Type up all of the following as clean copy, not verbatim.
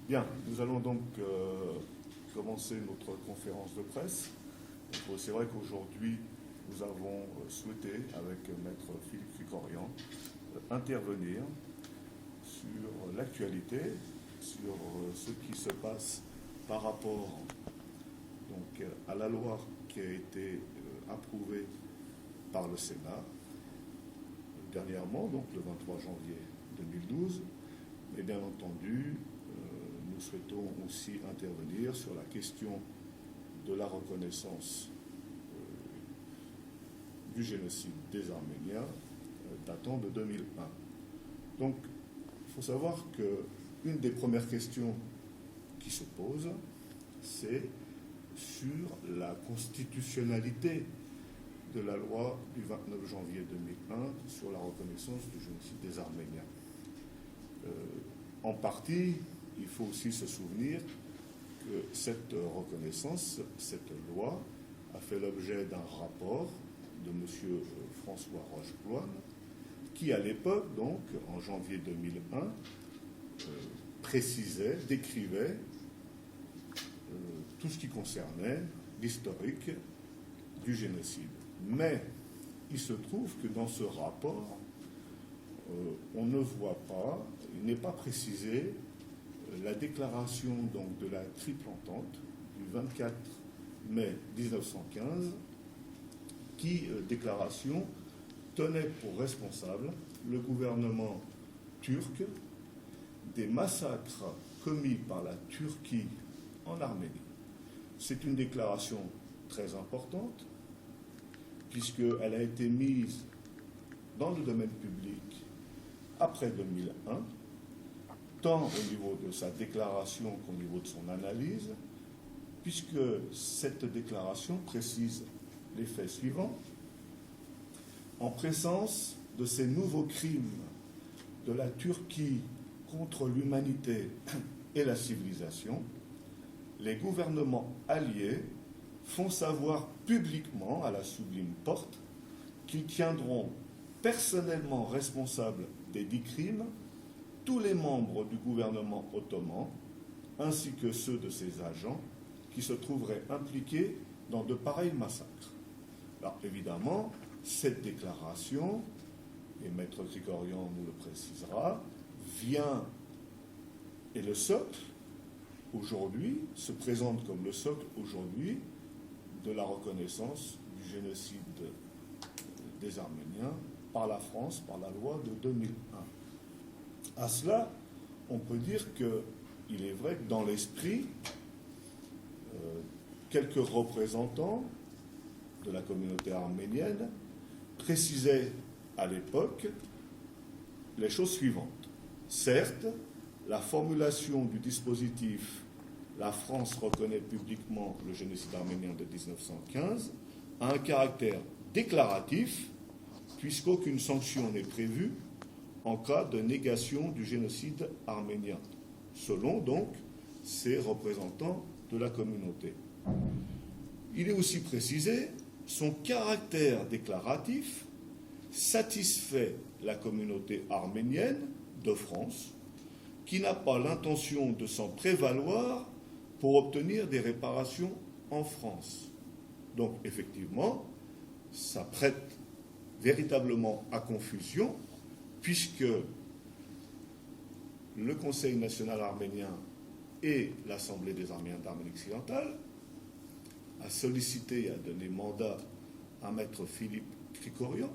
Bien, nous allons donc commencer notre conférence de presse. C'est vrai qu'aujourd'hui, nous avons souhaité, avec Maître Philippe Krikorian, intervenir sur l'actualité, sur ce qui se passe par rapport donc, à la loi qui a été approuvée par le Sénat dernièrement, donc le 23 janvier 2012. Mais bien entendu, nous souhaitons aussi intervenir sur la question de la reconnaissance du génocide des Arméniens datant de 2001. Donc, il faut savoir qu'une des premières questions qui se pose, c'est sur la constitutionnalité de la loi du 29 janvier 2001 sur la reconnaissance du génocide des Arméniens. En partie, il faut aussi se souvenir que cette reconnaissance, cette loi, a fait l'objet d'un rapport de M. François Rocheploine, qui à l'époque, donc en janvier 2001, précisait, décrivait tout ce qui concernait l'historique du génocide. Mais il se trouve que dans ce rapport, on ne voit pas, il n'est pas précisé la déclaration donc, de la Triple Entente du 24 mai 1915, qui, déclaration, tenait pour responsable le gouvernement turc des massacres commis par la Turquie en Arménie. C'est une déclaration très importante, puisqu'elle a été mise dans le domaine public après 2001, tant au niveau de sa déclaration qu'au niveau de son analyse, puisque cette déclaration précise les faits suivants. En présence de ces nouveaux crimes de la Turquie contre l'humanité et la civilisation, les gouvernements alliés font savoir publiquement à la sublime porte qu'ils tiendront personnellement responsables des dits crimes tous les membres du gouvernement ottoman, ainsi que ceux de ses agents qui se trouveraient impliqués dans de pareils massacres. Alors évidemment, cette déclaration, et Maître Krikorian nous le précisera, vient, et le socle, aujourd'hui, se présente comme le socle aujourd'hui de la reconnaissance du génocide des Arméniens par la France, par la loi de 2001. À cela, on peut dire qu'il est vrai que dans l'esprit, quelques représentants de la communauté arménienne précisaient à l'époque les choses suivantes. Certes, la formulation du dispositif « La France reconnaît publiquement le génocide arménien de 1915 » a un caractère déclaratif, puisqu'aucune sanction n'est prévue en cas de négation du génocide arménien, selon donc ces représentants de la communauté. Il est aussi précisé, son caractère déclaratif satisfait la communauté arménienne de France, qui n'a pas l'intention de s'en prévaloir pour obtenir des réparations en France. Donc, effectivement, ça prête véritablement à confusion, puisque le Conseil national arménien et l'Assemblée des Arméniens d'Arménie occidentale a sollicité et a donné mandat à Maître Philippe Krikorian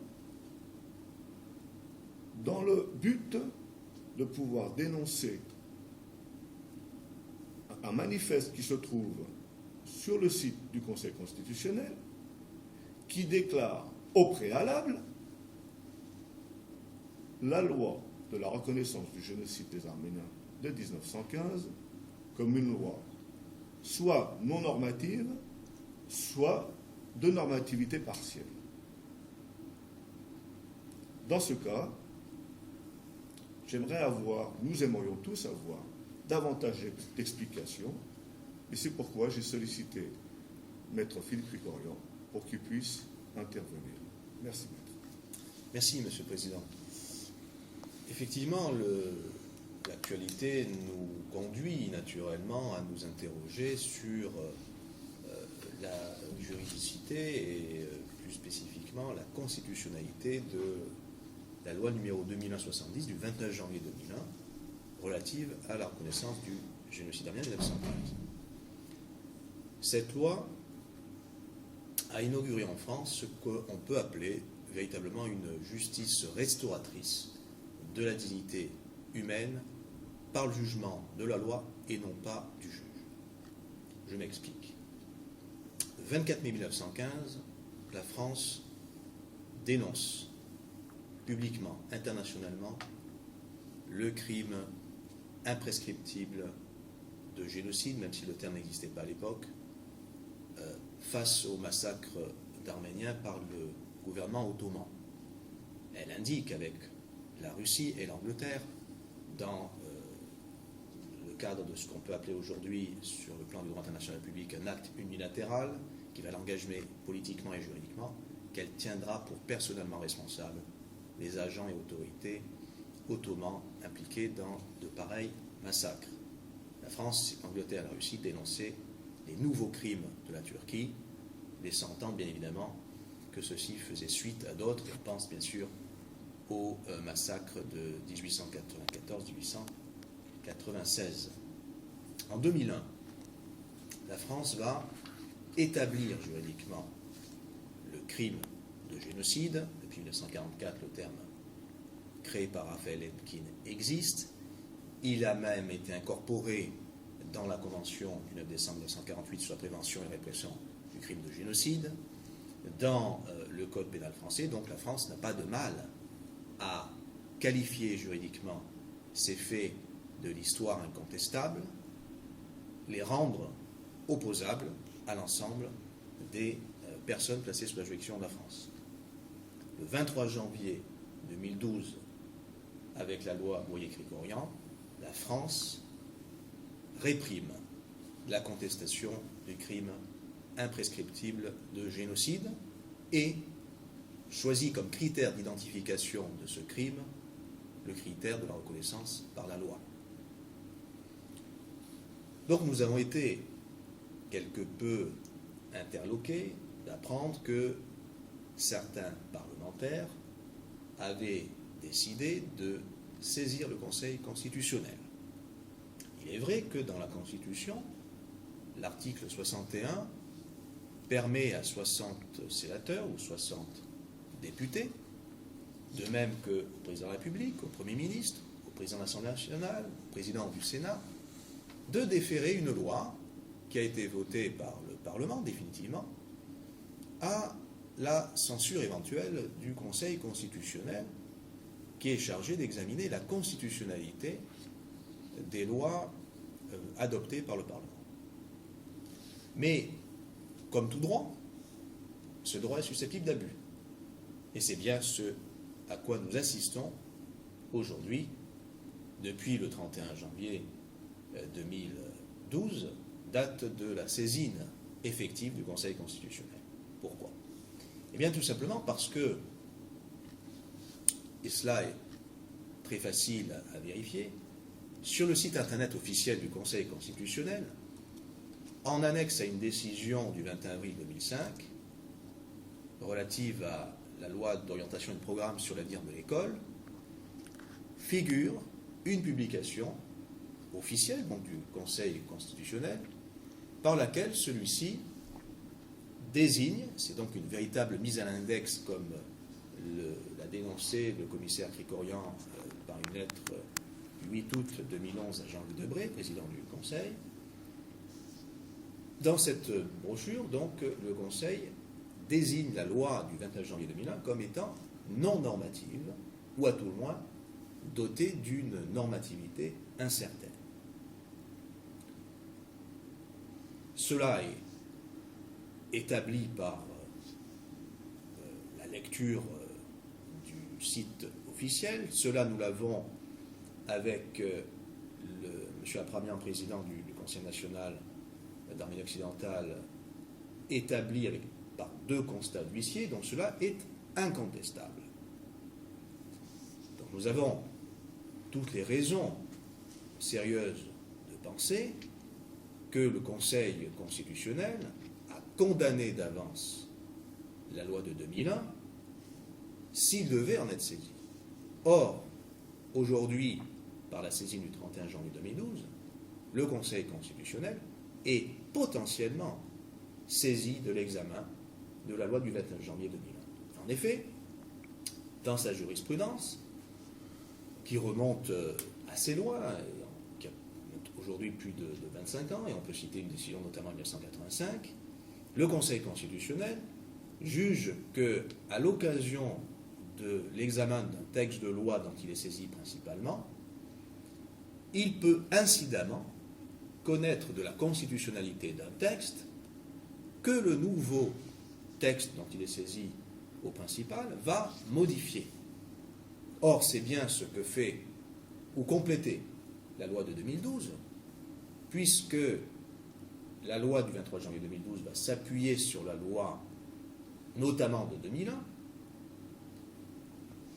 dans le but de pouvoir dénoncer un manifeste qui se trouve sur le site du Conseil constitutionnel qui déclare au préalable la loi de la reconnaissance du génocide des Arméniens de 1915 comme une loi soit non normative, soit de normativité partielle. Dans ce cas, nous aimerions tous avoir davantage d'explications, et c'est pourquoi j'ai sollicité Maître Philippe Krikorian pour qu'il puisse intervenir. Merci, Maître. Merci, Monsieur le Président. Effectivement, l'actualité nous conduit naturellement à nous interroger sur la juridicité et plus spécifiquement la constitutionnalité de la loi numéro 2001-70 du 29 janvier 2001 relative à la reconnaissance du génocide arménien de 1915. Cette loi a inauguré en France ce qu'on peut appeler véritablement une justice restauratrice de la dignité humaine par le jugement de la loi et non pas du juge. Je m'explique. Le 24 mai 1915, la France dénonce publiquement, internationalement, le crime imprescriptible de génocide, même si le terme n'existait pas à l'époque, face au massacre d'Arméniens par le gouvernement ottoman. Elle indique avec la Russie et l'Angleterre, dans le cadre de ce qu'on peut appeler aujourd'hui, sur le plan du droit international public, un acte unilatéral qui va l'engager politiquement et juridiquement, qu'elle tiendra pour personnellement responsable les agents et autorités ottomans impliqués dans de pareils massacres. La France, l'Angleterre et la Russie dénonçaient les nouveaux crimes de la Turquie, laissant entendre bien évidemment que ceci faisait suite à d'autres. On pense bien sûr au massacre de 1894-1896. En 2001, la France va établir juridiquement le crime de génocide. Depuis 1944, le terme créé par Raphaël Lemkin existe. Il a même été incorporé dans la Convention du 9 décembre 1948 sur la prévention et la répression du crime de génocide, dans le Code pénal français. Donc la France n'a pas de mal à qualifier juridiquement ces faits de l'histoire incontestable, les rendre opposables à l'ensemble des personnes placées sous la juridiction de la France. Le 23 janvier 2012, avec la loi Boyer-Krikorian, la France réprime la contestation du crime imprescriptible de génocide et choisit comme critère d'identification de ce crime le critère de la reconnaissance par la loi. Donc nous avons été quelque peu interloqués d'apprendre que certains parlementaires avaient décidé de saisir le Conseil constitutionnel. Il est vrai que dans la Constitution, l'article 61 permet à 60 sénateurs ou 60 députés, de même que au président de la République, au Premier ministre, au président de l'Assemblée nationale, au président du Sénat, de déférer une loi qui a été votée par le Parlement définitivement à la censure éventuelle du Conseil constitutionnel qui est chargé d'examiner la constitutionnalité des lois adoptées par le Parlement. Mais, comme tout droit, ce droit est susceptible d'abus. Et c'est bien ce à quoi nous assistons aujourd'hui, depuis le 31 janvier 2012, date de la saisine effective du Conseil constitutionnel. Pourquoi ? Eh bien, tout simplement parce que, et cela est très facile à vérifier, sur le site internet officiel du Conseil constitutionnel, en annexe à une décision du 21 avril 2005 relative à la loi d'orientation et de programme sur l'avenir de l'école, figure une publication officielle, donc du Conseil constitutionnel, par laquelle celui-ci désigne, c'est donc une véritable mise à l'index comme l'a dénoncé le commissaire Krikorian par une lettre du 8 août 2011 à Jean-Louis Debré, président du Conseil. Dans cette brochure, donc, le Conseil désigne la loi du 29 janvier 2001 comme étant non normative, ou à tout le moins dotée d'une normativité incertaine. Cela est établi par la lecture du site officiel. Cela, nous l'avons avec M. Apramian, président du Conseil national d'Arménie occidentale, établi par deux constats d'huissier, donc cela est incontestable. Donc nous avons toutes les raisons sérieuse de penser que le Conseil constitutionnel a condamné d'avance la loi de 2001 s'il devait en être saisi. Or, aujourd'hui, par la saisine du 31 janvier 2012, le Conseil constitutionnel est potentiellement saisi de l'examen de la loi du 29 janvier 2001. En effet, dans sa jurisprudence, qui remonte assez loin, qui a aujourd'hui plus de 25 ans, et on peut citer une décision notamment en 1985, le Conseil constitutionnel juge qu'à l'occasion de l'examen d'un texte de loi dont il est saisi principalement, il peut incidemment connaître de la constitutionnalité d'un texte que le nouveau texte dont il est saisi au principal va modifier. Or, c'est bien ce que fait ou compléter la loi de 2012, puisque la loi du 23 janvier 2012 va s'appuyer sur la loi notamment de 2001,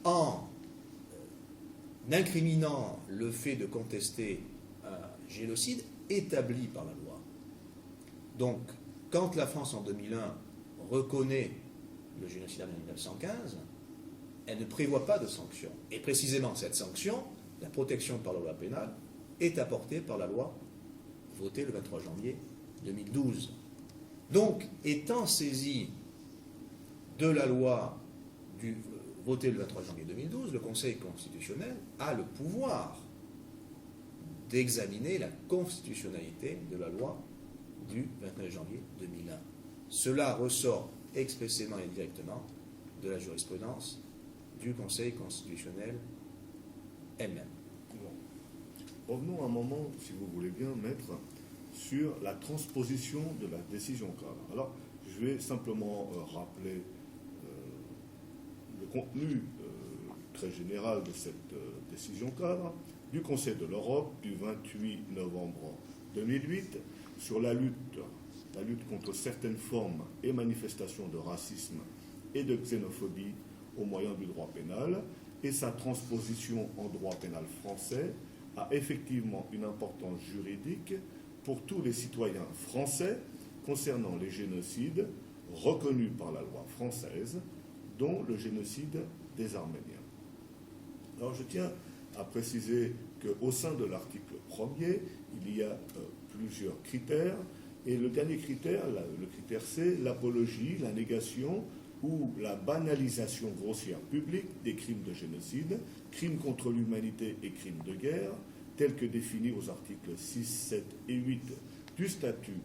en incriminant le fait de contester un génocide établi par la loi. Donc, quand la France en 2001 reconnaît le génocide arménien en 1915, elle ne prévoit pas de sanction. Et précisément, cette sanction, la protection par la loi pénale, est apportée par la loi votée le 23 janvier 2012. Donc, étant saisi de la loi votée le 23 janvier 2012, le Conseil constitutionnel a le pouvoir d'examiner la constitutionnalité de la loi du 29 janvier 2001. Cela ressort expressément et directement de la jurisprudence du Conseil constitutionnel elle-même. Bon. Revenons un moment, si vous voulez bien, maître, sur la transposition de la décision cadre. Alors, je vais simplement rappeler le contenu très général de cette décision cadre du Conseil de l'Europe du 28 novembre 2008 sur la lutte contre certaines formes et manifestations de racisme et de xénophobie au moyen du droit pénal, et sa transposition en droit pénal français a effectivement une importance juridique pour tous les citoyens français concernant les génocides reconnus par la loi française, dont le génocide des Arméniens. Alors je tiens à préciser qu'au sein de l'article 1er, il y a plusieurs critères, et le dernier critère, le critère C, l'apologie, la négation ou la banalisation grossière publique des crimes de génocide, crimes contre l'humanité et crimes de guerre, tels que définis aux articles 6, 7 et 8 du statut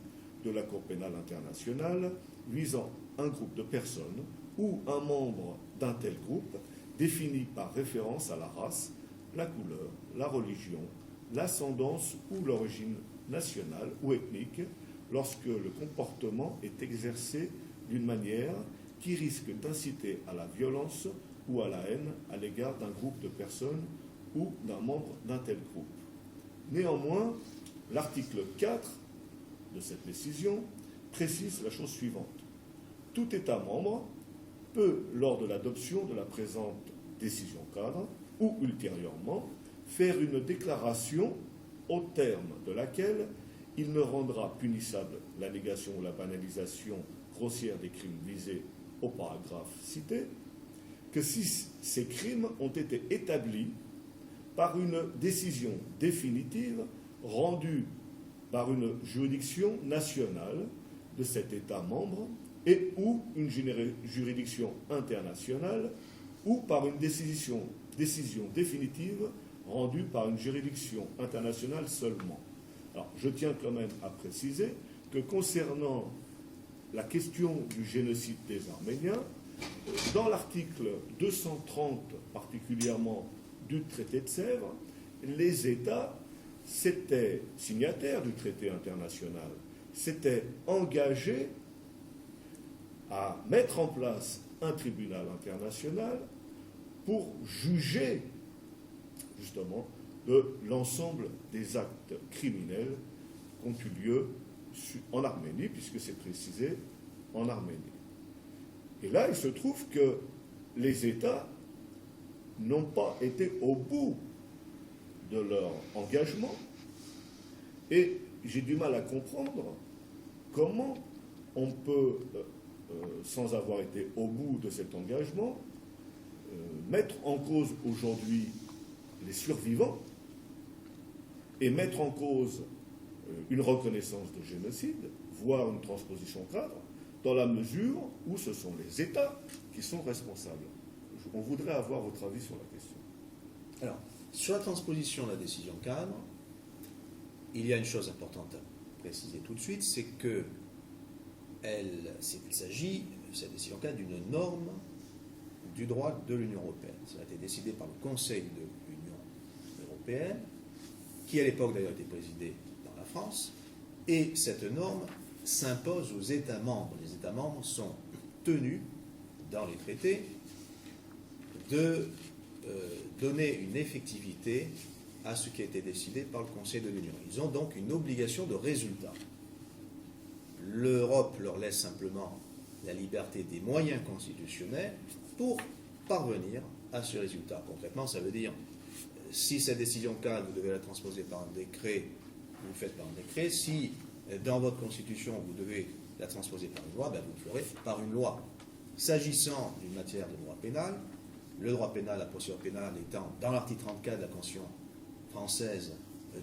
de la Cour pénale internationale, visant un groupe de personnes ou un membre d'un tel groupe, défini par référence à la race, la couleur, la religion, l'ascendance ou l'origine nationale ou ethnique, lorsque le comportement est exercé d'une manière qui risque d'inciter à la violence ou à la haine à l'égard d'un groupe de personnes ou d'un membre d'un tel groupe. Néanmoins, l'article 4 de cette décision précise la chose suivante. Tout État membre peut, lors de l'adoption de la présente décision cadre, ou ultérieurement, faire une déclaration au terme de laquelle il ne rendra punissable la négation ou la banalisation grossière des crimes visés au paragraphe cité, que si ces crimes ont été établis par une décision définitive rendue par une juridiction nationale de cet État membre et ou une juridiction internationale ou par une décision définitive rendue par une juridiction internationale seulement. Alors, je tiens quand même à préciser que concernant la question du génocide des Arméniens, dans l'article 230 particulièrement du traité de Sèvres, les États s'étaient signataires du traité international, s'étaient engagés à mettre en place un tribunal international pour juger justement de l'ensemble des actes criminels qui ont eu lieu en Arménie, puisque c'est précisé en Arménie. Et là, il se trouve que les États n'ont pas été au bout de leur engagement, et j'ai du mal à comprendre comment on peut, sans avoir été au bout de cet engagement, mettre en cause aujourd'hui les survivants et mettre en cause une reconnaissance de génocide, voire une transposition cadre, dans la mesure où ce sont les États qui sont responsables. On voudrait avoir votre avis sur la question. Alors, sur la transposition de la décision cadre, il y a une chose importante à préciser tout de suite, c'est qu'il s'agit, cette décision cadre, d'une norme du droit de l'Union européenne. Ça a été décidé par le Conseil de l'Union européenne, qui à l'époque d'ailleurs était présidé par la France, et cette norme s'impose aux États membres. Les États membres sont tenus, dans les traités, de donner une effectivité à ce qui a été décidé par le Conseil de l'Union. Ils ont donc une obligation de résultat. L'Europe leur laisse simplement la liberté des moyens constitutionnels pour parvenir à ce résultat. Concrètement, ça veut dire, si cette décision cadre, vous devez la transposer par un décret, vous le faites par un décret. Si dans votre constitution, vous devez la transposer par une loi, ben vous le ferez par une loi. S'agissant d'une matière de droit pénal, le droit pénal, la procédure pénale étant, dans l'article 34 de la Constitution française,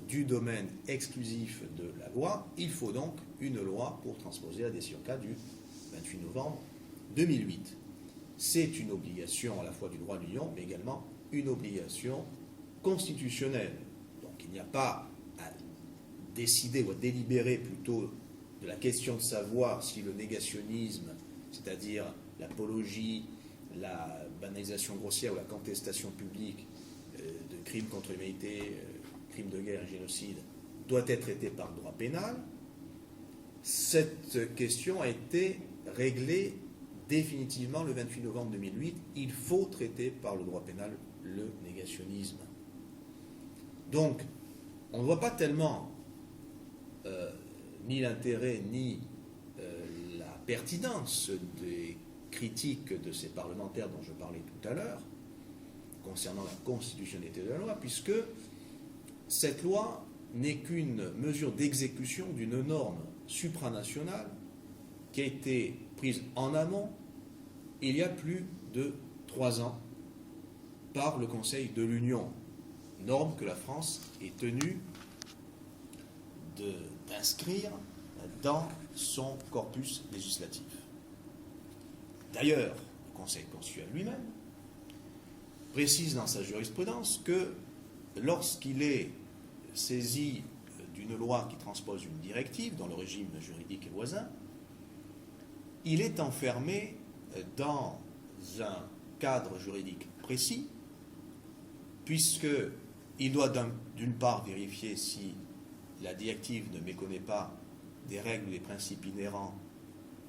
du domaine exclusif de la loi, il faut donc une loi pour transposer la décision cadre du 28 novembre 2008. C'est une obligation à la fois du droit de l'Union, mais également une obligation constitutionnelle. Donc il n'y a pas à décider ou à délibérer plutôt de la question de savoir si le négationnisme, c'est-à-dire l'apologie, la banalisation grossière ou la contestation publique de crimes contre l'humanité, crimes de guerre et génocide, doit être traité par le droit pénal. Cette question a été réglée définitivement le 28 novembre 2008. Il faut traiter par le droit pénal le négationnisme. Donc, on ne voit pas tellement ni l'intérêt ni la pertinence des critiques de ces parlementaires dont je parlais tout à l'heure, concernant la constitutionnalité de la loi, puisque cette loi n'est qu'une mesure d'exécution d'une norme supranationale qui a été prise en amont il y a plus de 3 ans par le Conseil de l'Union, norme que la France est tenue d'inscrire dans son corpus législatif. D'ailleurs, le Conseil constitutionnel lui-même précise dans sa jurisprudence que lorsqu'il est saisi d'une loi qui transpose une directive dont le régime juridique est voisin, il est enfermé dans un cadre juridique précis, puisqu'il doit d'une part vérifier si la directive ne méconnaît pas des règles ou des principes inhérents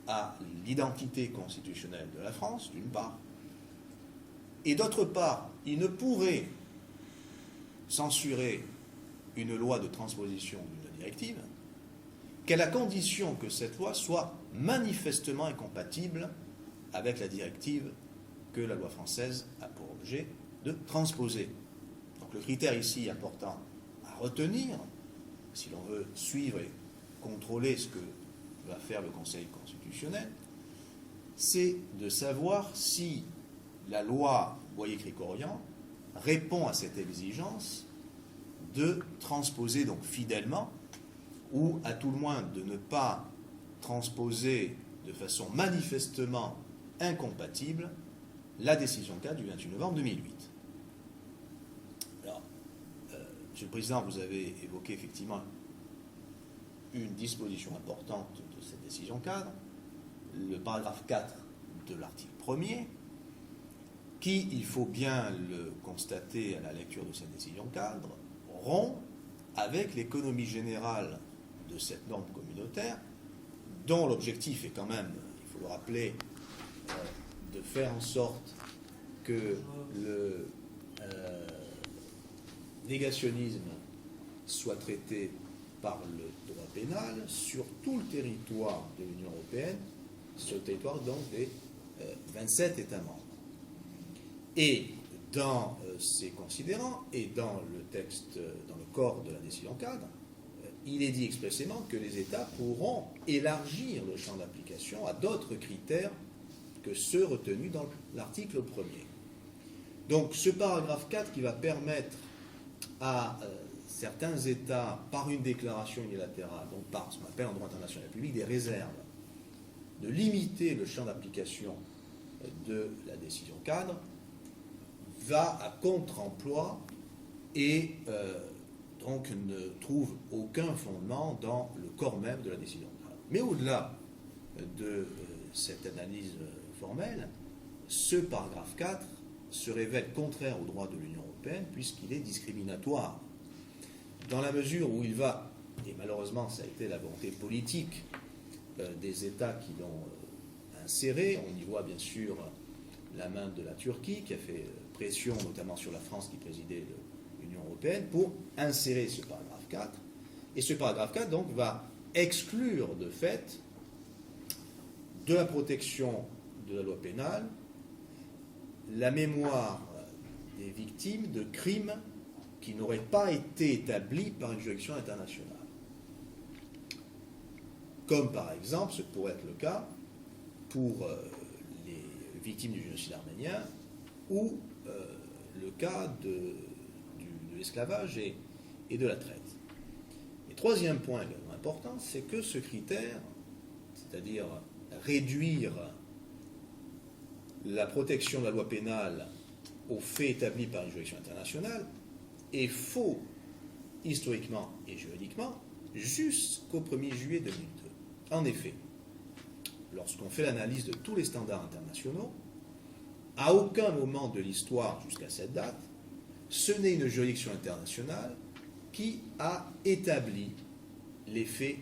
à l'identité constitutionnelle de la France, d'une part, et d'autre part, il ne pourrait censurer une loi de transposition d'une directive qu'à la condition que cette loi soit manifestement incompatible avec la directive que la loi française a pour objet de transposer. Donc le critère ici important à retenir, si l'on veut suivre et contrôler ce que va faire le Conseil constitutionnel, c'est de savoir si la loi Boyer-Krikorian répond à cette exigence de transposer donc fidèlement, ou à tout le moins de ne pas transposer de façon manifestement incompatible la décision cadre du 28 novembre 2008. Alors, Monsieur le Président, vous avez évoqué effectivement une disposition importante de cette décision cadre, le paragraphe 4 de l'article 1er, qui, il faut bien le constater à la lecture de cette décision cadre, rompt avec l'économie générale de cette norme communautaire, dont l'objectif est quand même, il faut le rappeler, de faire en sorte que le négationnisme soit traité par le droit pénal sur tout le territoire de l'Union européenne, sur le territoire donc des 27 États membres. Et dans ces considérants et dans le texte, dans le corps de la décision cadre, il est dit expressément que les États pourront élargir le champ d'application à d'autres critères que ceux retenus dans l'article 1er. Donc ce paragraphe 4 qui va permettre à certains États, par une déclaration unilatérale, donc par ce qu'on appelle en droit international public des réserves, de limiter le champ d'application de la décision cadre, va à contre-emploi et donc ne trouve aucun fondement dans le corps même de la décision cadre. Mais au-delà de cette analyse formelle, ce paragraphe 4 se révèle contraire au droit de l'Union européenne puisqu'il est discriminatoire, dans la mesure où il va, et malheureusement ça a été la volonté politique des États qui l'ont inséré, on y voit bien sûr la main de la Turquie qui a fait pression notamment sur la France qui présidait l'Union européenne pour insérer ce paragraphe 4, et ce paragraphe 4 donc va exclure de fait de la protection de la loi pénale la mémoire des victimes de crimes qui n'auraient pas été établis par une juridiction internationale. Comme par exemple, ce pourrait être le cas pour les victimes du génocide arménien ou le cas de l'esclavage et de la traite. Et troisième point également important, c'est que ce critère, c'est-à-dire réduire la protection de la loi pénale aux faits établis par une juridiction internationale, est faux historiquement et juridiquement jusqu'au 1er juillet 2002. En effet, lorsqu'on fait l'analyse de tous les standards internationaux, à aucun moment de l'histoire jusqu'à cette date, ce n'est une juridiction internationale qui a établi les faits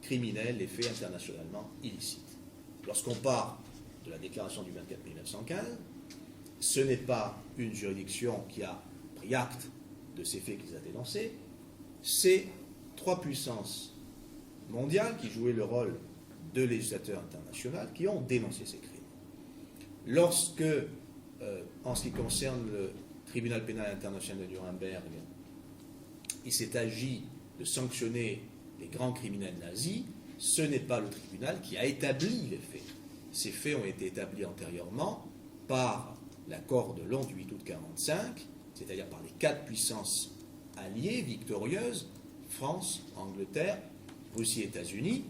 criminels, les faits internationalement illicites. Lorsqu'on part de la déclaration du 24 mai 1915, ce n'est pas une juridiction qui a pris acte de ces faits qu'ils a dénoncés, c'est trois puissances mondiales qui jouaient le rôle de législateurs internationaux qui ont dénoncé ces crimes. Lorsque, en ce qui concerne le tribunal pénal international de Nuremberg, il s'est agi de sanctionner les grands criminels nazis, ce n'est pas le tribunal qui a établi les faits. Ces faits ont été établis antérieurement par l'accord de Londres du 8 août 1945, c'est-à-dire par les quatre puissances alliées, victorieuses, France, Angleterre, Russie, États-Unis.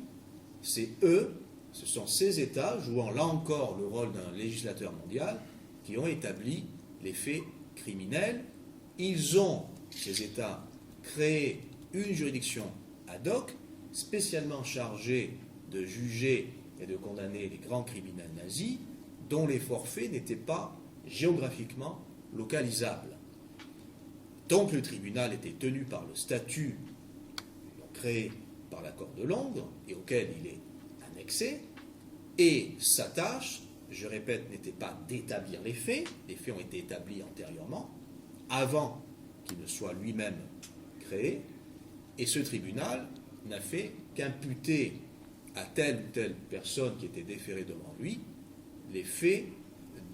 C'est eux, ce sont ces États, jouant là encore le rôle d'un législateur mondial, qui ont établi les faits criminels. Ils ont, ces États, créé une juridiction ad hoc, spécialement chargée de juger et de condamner les grands criminels nazis, dont les forfaits n'étaient pas géographiquement localisables. Donc le tribunal était tenu par le statut créé par l'accord de Londres et auquel il est annexé, et sa tâche, je répète, n'était pas d'établir les faits ont été établis antérieurement, avant qu'il ne soit lui-même créé, et ce tribunal n'a fait qu'imputer à telle ou telle personne qui était déférée devant lui les faits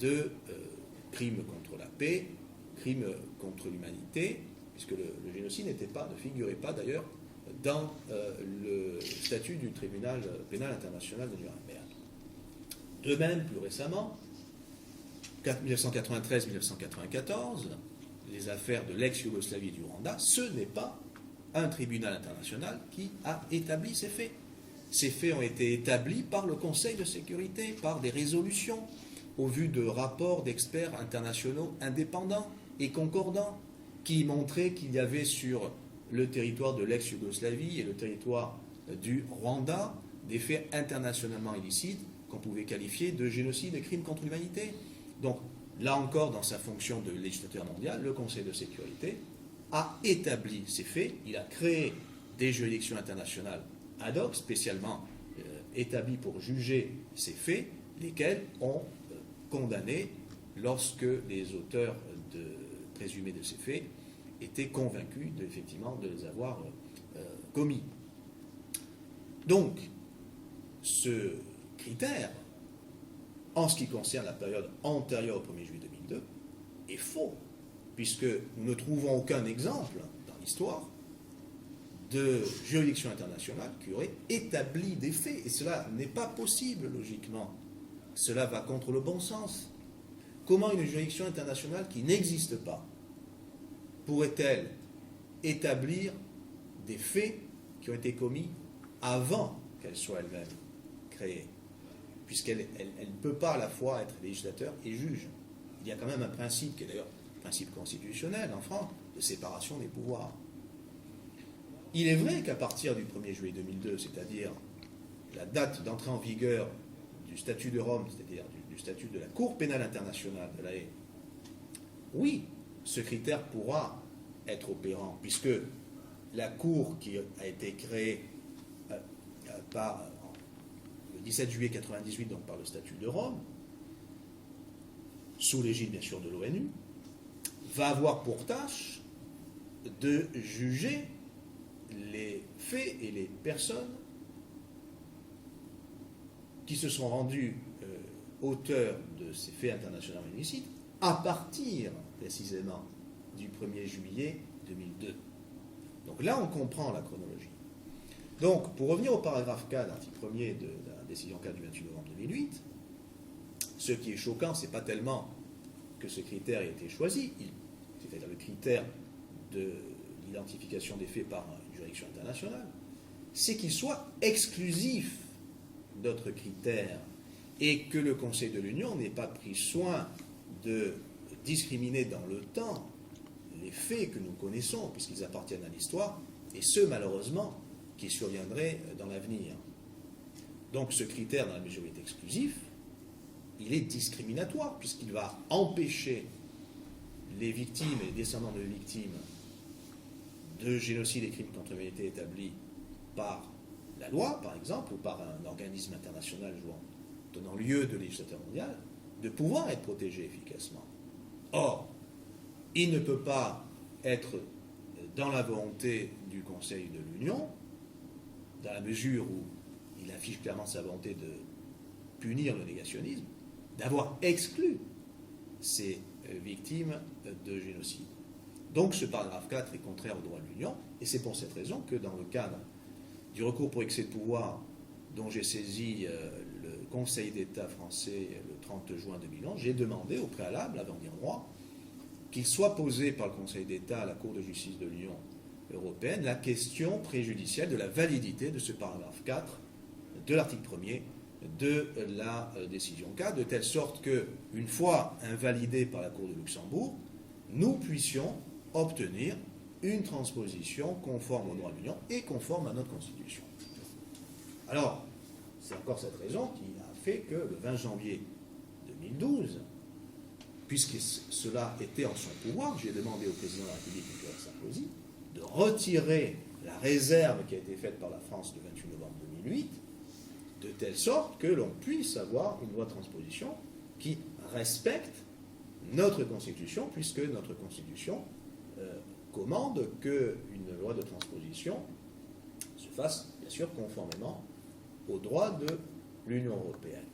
de crimes contre la paix, crimes contre l'humanité, puisque le génocide ne figurait pas d'ailleurs dans le statut du tribunal pénal international de Nuremberg. De même, plus récemment, 1993-1994, les affaires de l'ex-Yougoslavie et du Rwanda, ce n'est pas un tribunal international qui a établi ces faits. Ces faits ont été établis par le Conseil de sécurité, par des résolutions, au vu de rapports d'experts internationaux indépendants et concordants, qui montraient qu'il y avait sur le territoire de l'ex-Yougoslavie et le territoire du Rwanda des faits internationalement illicites qu'on pouvait qualifier de génocide et crimes contre l'humanité. Donc, là encore, dans sa fonction de législateur mondial, le Conseil de sécurité a établi ces faits, il a créé des juridictions internationales ad hoc, spécialement établies pour juger ces faits, lesquels ont condamné lorsque les auteurs présumés de ces faits étaient convaincus effectivement de les avoir commis. Donc, ce critère, en ce qui concerne la période antérieure au 1er juillet 2002, est faux, puisque nous ne trouvons aucun exemple dans l'histoire de juridiction internationale qui aurait établi des faits. Et cela n'est pas possible, logiquement. Cela va contre le bon sens. Comment une juridiction internationale qui n'existe pas pourrait-elle établir des faits qui ont été commis avant qu'elle soit elle-même créée, puisqu'elle ne peut pas à la fois être législateur et juge. Il y a quand même un principe, qui est d'ailleurs un principe constitutionnel en France, de séparation des pouvoirs. Il est vrai qu'à partir du 1er juillet 2002, c'est-à-dire la date d'entrée en vigueur du statut de Rome, c'est-à-dire du statut de la Cour pénale internationale de La Haye, oui, ce critère pourra être opérant, puisque la Cour qui a été créée le 17 juillet 1998, donc par le statut de Rome, sous l'égide bien sûr de l'ONU, va avoir pour tâche de juger les faits et les personnes qui se sont rendus auteurs de ces faits internationaux illicites à partir précisément du 1er juillet 2002. Donc là, on comprend la chronologie. Donc, pour revenir au paragraphe 4, article 1er de la décision 4 du 28 novembre 2008, ce qui est choquant, ce n'est pas tellement que ce critère ait été choisi, c'est-à-dire le critère de l'identification des faits par une juridiction internationale, c'est qu'il soit exclusif d'autres critères et que le Conseil de l'Union n'ait pas pris soin de discriminer dans le temps les faits que nous connaissons, puisqu'ils appartiennent à l'histoire, et ceux, malheureusement, qui surviendraient dans l'avenir. Donc ce critère, dans la mesure où il est exclusif, il est discriminatoire, puisqu'il va empêcher les victimes et les descendants de victimes de génocide et crimes contre l'humanité établis par la loi, par exemple, ou par un organisme international donnant lieu de législateur mondial, de pouvoir être protégés efficacement. Or, il ne peut pas être dans la volonté du Conseil de l'Union, dans la mesure où il affiche clairement sa volonté de punir le négationnisme, d'avoir exclu ces victimes de génocide. Donc ce paragraphe 4 est contraire au droit de l'Union, et c'est pour cette raison que dans le cadre du recours pour excès de pouvoir dont j'ai saisi le Conseil d'État français le 30 juin 2011, j'ai demandé au préalable, avant dire droit, qu'il soit posé par le Conseil d'État à la Cour de justice de l'Union européenne la question préjudicielle de la validité de ce paragraphe 4 de l'article 1er de la décision 4, de telle sorte que, une fois invalidé par la Cour de Luxembourg, nous puissions obtenir une transposition conforme au droit de l'Union et conforme à notre Constitution. Alors, c'est encore cette raison qui a fait que le 20 janvier 2012, puisque cela était en son pouvoir, j'ai demandé au président de la République, Nicolas Sarkozy, de retirer la réserve qui a été faite par la France le 28 novembre 2008, de telle sorte que l'on puisse avoir une loi de transposition qui respecte notre Constitution, puisque notre Constitution commande qu'une loi de transposition se fasse, bien sûr, conformément aux droits de l'Union européenne.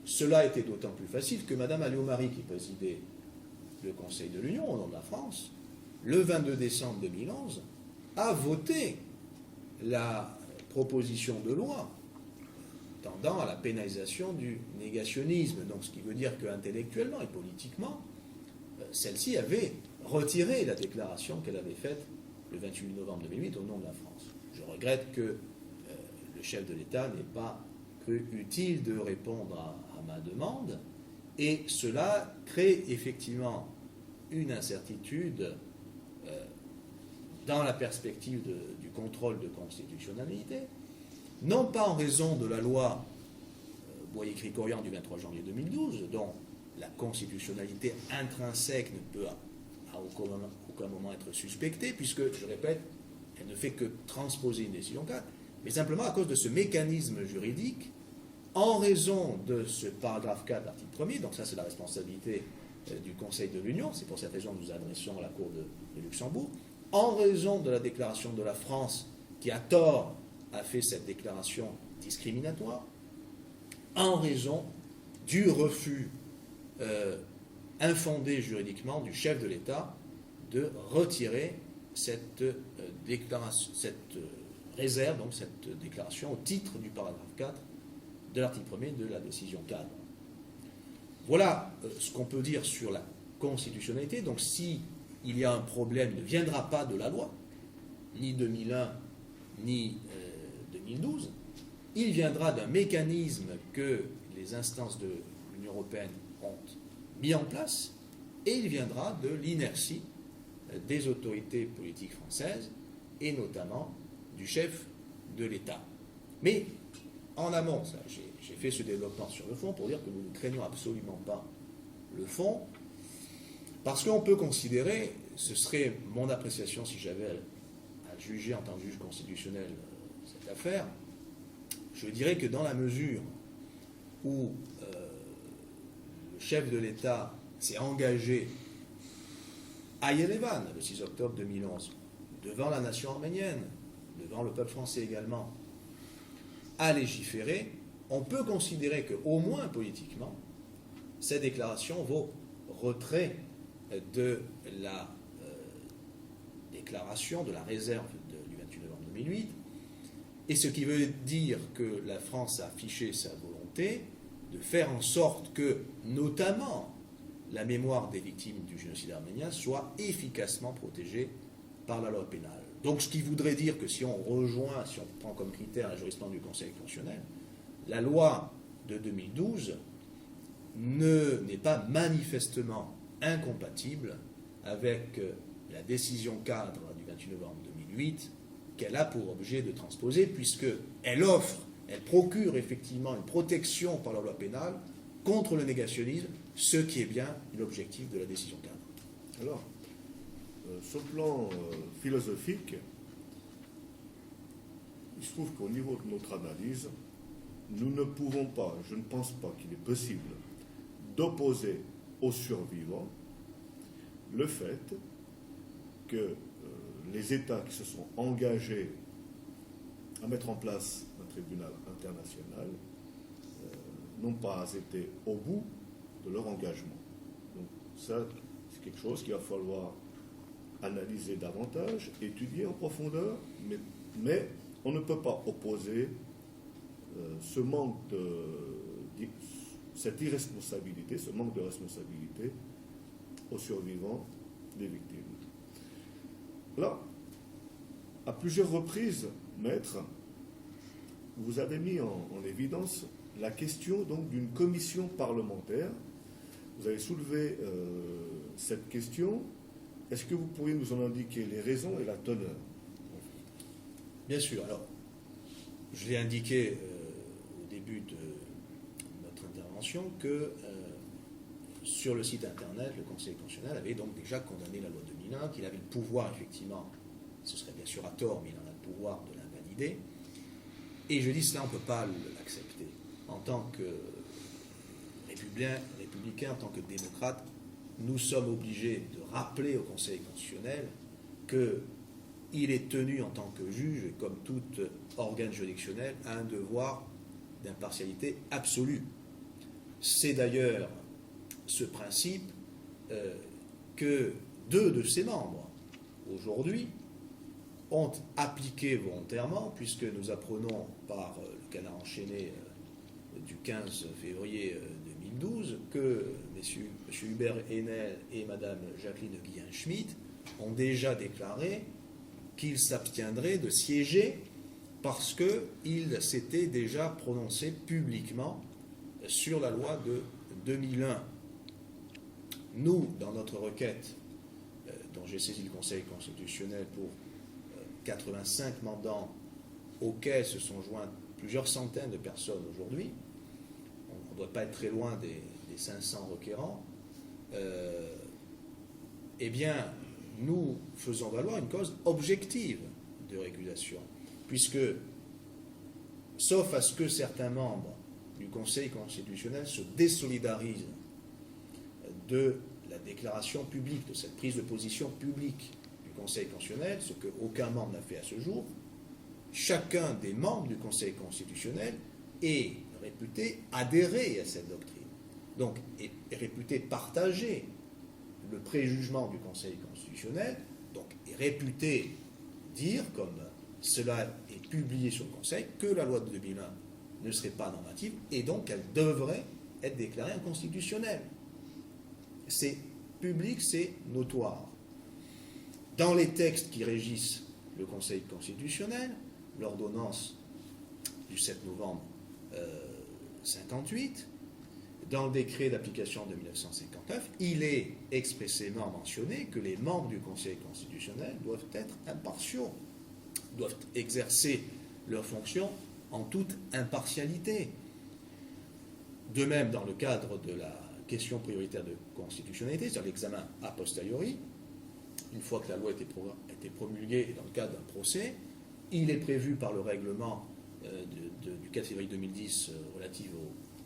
Cela était d'autant plus facile que Mme Alliot-Marie, qui présidait le Conseil de l'Union au nom de la France, le 22 décembre 2011, a voté la proposition de loi tendant à la pénalisation du négationnisme. Donc, ce qui veut dire qu'intellectuellement et politiquement, celle-ci avait retiré la déclaration qu'elle avait faite le 28 novembre 2008 au nom de la France. Je regrette que le chef de l'État n'ait pas cru utile de répondre à ma demande, et cela crée effectivement une incertitude dans la perspective du contrôle de constitutionnalité, non pas en raison de la loi Boyer-Krikorian du 23 janvier 2012, dont la constitutionnalité intrinsèque ne peut à aucun moment être suspectée, puisque, je répète, elle ne fait que transposer une décision 4, mais simplement à cause de ce mécanisme juridique, en raison de ce paragraphe 4, article 1er, donc ça c'est la responsabilité du Conseil de l'Union, c'est pour cette raison que nous adressons à la Cour de Luxembourg, en raison de la déclaration de la France, qui à tort a fait cette déclaration discriminatoire, en raison du refus infondé juridiquement du chef de l'État de retirer cette réserve, donc cette déclaration au titre du paragraphe 4 de l'article 1er de la décision cadre. Voilà ce qu'on peut dire sur la constitutionnalité. Donc si il y a un problème, il ne viendra pas de la loi, ni 2001, ni 2012, il viendra d'un mécanisme que les instances de l'Union européenne ont mis en place, et il viendra de l'inertie des autorités politiques françaises, et notamment du chef de l'État. Mais en amont, j'ai fait ce développement sur le fond pour dire que nous ne craignons absolument pas le fond, parce qu'on peut considérer, ce serait mon appréciation si j'avais à juger en tant que juge constitutionnel cette affaire, je dirais que dans la mesure où le chef de l'État s'est engagé à Yerevan, le 6 octobre 2011, devant la nation arménienne, devant le peuple français également, à légiférer, on peut considérer qu'au moins politiquement, cette déclaration vaut retrait de la déclaration de la réserve du 28 novembre 2008, et ce qui veut dire que la France a affiché sa volonté de faire en sorte que, notamment, la mémoire des victimes du génocide arménien soit efficacement protégée par la loi pénale. Donc ce qui voudrait dire que si on rejoint, si on prend comme critère la jurisprudence du Conseil constitutionnel, la loi de 2012 n'est pas manifestement incompatible avec la décision cadre du 28 novembre 2008 qu'elle a pour objet de transposer, puisqu'elle elle procure effectivement une protection par la loi pénale contre le négationnisme, ce qui est bien l'objectif de la décision cadre. Alors, sur le plan philosophique, il se trouve qu'au niveau de notre analyse, nous ne pouvons pas, je ne pense pas qu'il est possible d'opposer aux survivants le fait que les États qui se sont engagés à mettre en place un tribunal international n'ont pas été au bout de leur engagement. Donc ça, c'est quelque chose qu'il va falloir analyser davantage, étudier en profondeur, mais on ne peut pas opposer ce manque cette irresponsabilité, ce manque de responsabilité aux survivants des victimes. Là, à plusieurs reprises, maître, vous avez mis en évidence la question donc d'une commission parlementaire. Vous avez soulevé cette question. Est-ce que vous pourriez nous en indiquer les raisons et la teneur? Bien sûr. Alors, je l'ai indiqué au début de notre intervention que sur le site internet, le Conseil constitutionnel avait donc déjà condamné la loi 2001, qu'il avait le pouvoir, effectivement, ce serait bien sûr à tort, mais il en a le pouvoir de l'invalider. Et je dis cela, on ne peut pas l'accepter. En tant que républicain, en tant que démocrate, nous sommes obligés de rappeler au Conseil constitutionnel qu'il est tenu en tant que juge, et comme tout organe juridictionnel, à un devoir d'impartialité absolue. C'est d'ailleurs ce principe que 2 de ses membres, aujourd'hui, ont appliqué volontairement, puisque nous apprenons par le canard enchaîné du 15 février 2012 que M. Hubert Haenel et Mme Jacqueline Guillen-Schmitt ont déjà déclaré qu'ils s'abstiendraient de siéger parce qu'ils s'étaient déjà prononcés publiquement sur la loi de 2001. Nous, dans notre requête, dont j'ai saisi le Conseil constitutionnel pour 85 mandants auxquels se sont joints plusieurs centaines de personnes aujourd'hui, on ne doit pas être très loin des 500 requérants, eh bien, nous faisons valoir une cause objective de régulation, puisque, sauf à ce que certains membres du Conseil constitutionnel se désolidarisent de la déclaration publique, de cette prise de position publique du Conseil constitutionnel, ce qu'aucun membre n'a fait à ce jour, chacun des membres du Conseil constitutionnel est réputé adhérer à cette doctrine. donc est réputé partager le préjugement du Conseil constitutionnel, donc est réputé dire, comme cela est publié sur le Conseil, que la loi de 2001 ne serait pas normative et donc elle devrait être déclarée inconstitutionnelle. C'est public, c'est notoire. Dans les textes qui régissent le Conseil constitutionnel, l'ordonnance du 7 novembre 58, dans le décret d'application de 1959, il est expressément mentionné que les membres du Conseil constitutionnel doivent être impartiaux, doivent exercer leurs fonctions en toute impartialité. De même, dans le cadre de la question prioritaire de constitutionnalité, c'est-à-dire l'examen a posteriori, une fois que la loi a été promulguée et dans le cadre d'un procès, il est prévu par le règlement du 4 février 2010 relatif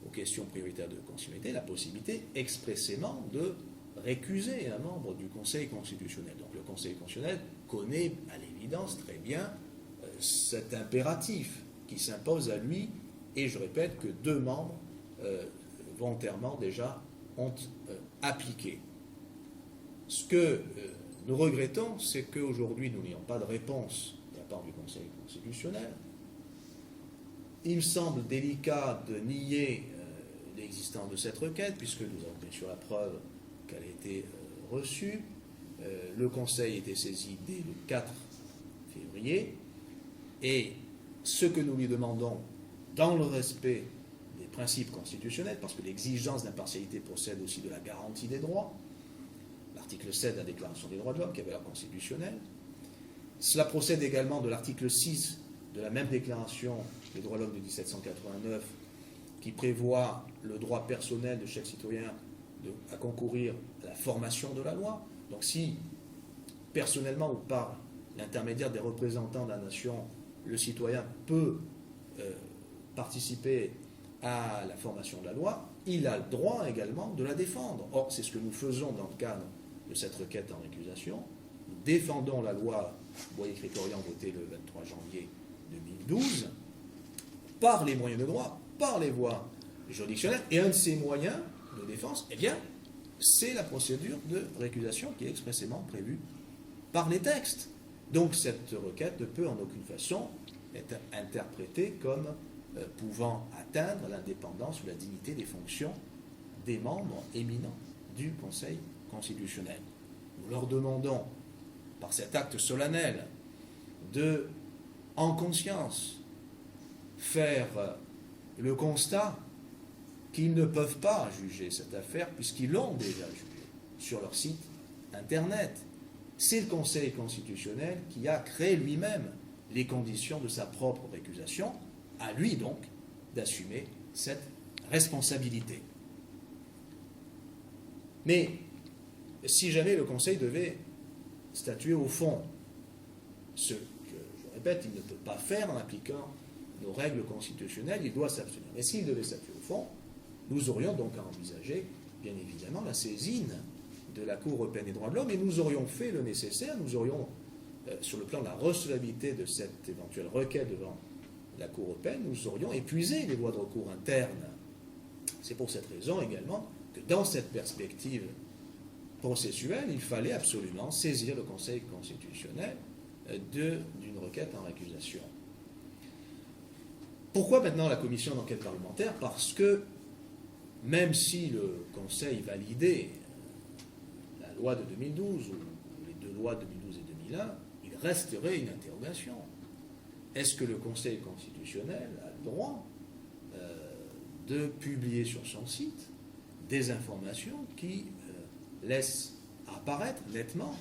aux questions prioritaires de constitutionnalité la possibilité expressément de récuser un membre du Conseil constitutionnel. Donc le Conseil constitutionnel connaît à l'évidence très bien cet impératif qui s'impose à lui, et je répète que 2 membres volontairement déjà ont appliqué. Ce que nous regrettons, c'est qu'aujourd'hui nous n'ayons pas de réponse de la part du Conseil constitutionnel. Il me semble délicat de nier l'existence de cette requête, puisque nous avons bien sûr la preuve qu'elle a été reçue. Le Conseil a été saisi dès le 4 février, et ce que nous lui demandons, dans le respect des principes constitutionnels, parce que l'exigence d'impartialité procède aussi de la garantie des droits, l'article 7 de la Déclaration des droits de l'homme, qui est valeur constitutionnelle. Cela procède également de l'article 6 de la même Déclaration des droits de l'homme de 1789, qui prévoit le droit personnel de chaque citoyen à concourir à la formation de la loi. Donc si, personnellement ou par l'intermédiaire des représentants de la nation, le citoyen peut participer à la formation de la loi, il a le droit également de la défendre. Or, c'est ce que nous faisons dans le cadre de cette requête en récusation. Nous défendons la loi Boyer-Crétorian votée le 23 janvier 2012 par les moyens de droit, par les voies juridictionnelles, et un de ces moyens de défense, eh bien, c'est la procédure de récusation qui est expressément prévue par les textes. Donc cette requête ne peut en aucune façon être interprétée comme pouvant atteindre l'indépendance ou la dignité des fonctions des membres éminents du Conseil constitutionnel. Nous leur demandons, par cet acte solennel, de, en conscience, faire le constat qu'ils ne peuvent pas juger cette affaire puisqu'ils l'ont déjà jugée sur leur site Internet. C'est le Conseil constitutionnel qui a créé lui-même les conditions de sa propre récusation, à lui donc d'assumer cette responsabilité. Mais si jamais le Conseil devait statuer au fond, ce que, je répète, il ne peut pas faire en appliquant nos règles constitutionnelles, il doit s'abstenir. Mais s'il devait statuer au fond, nous aurions donc à envisager, bien évidemment, la saisine de la Cour européenne des droits de l'homme, et nous aurions fait le nécessaire, nous aurions, sur le plan de la recevabilité de cette éventuelle requête devant la Cour européenne, nous aurions épuisé les voies de recours internes. C'est pour cette raison également que dans cette perspective processuelle, il fallait absolument saisir le Conseil constitutionnel d'une requête en récusation. Pourquoi maintenant la commission d'enquête parlementaire? Parce que même si le Conseil validait la loi de 2012 ou les 2 lois de 2012 et 2001, il resterait une interrogation. Est-ce que le Conseil constitutionnel a le droit de publier sur son site des informations qui laissent apparaître nettement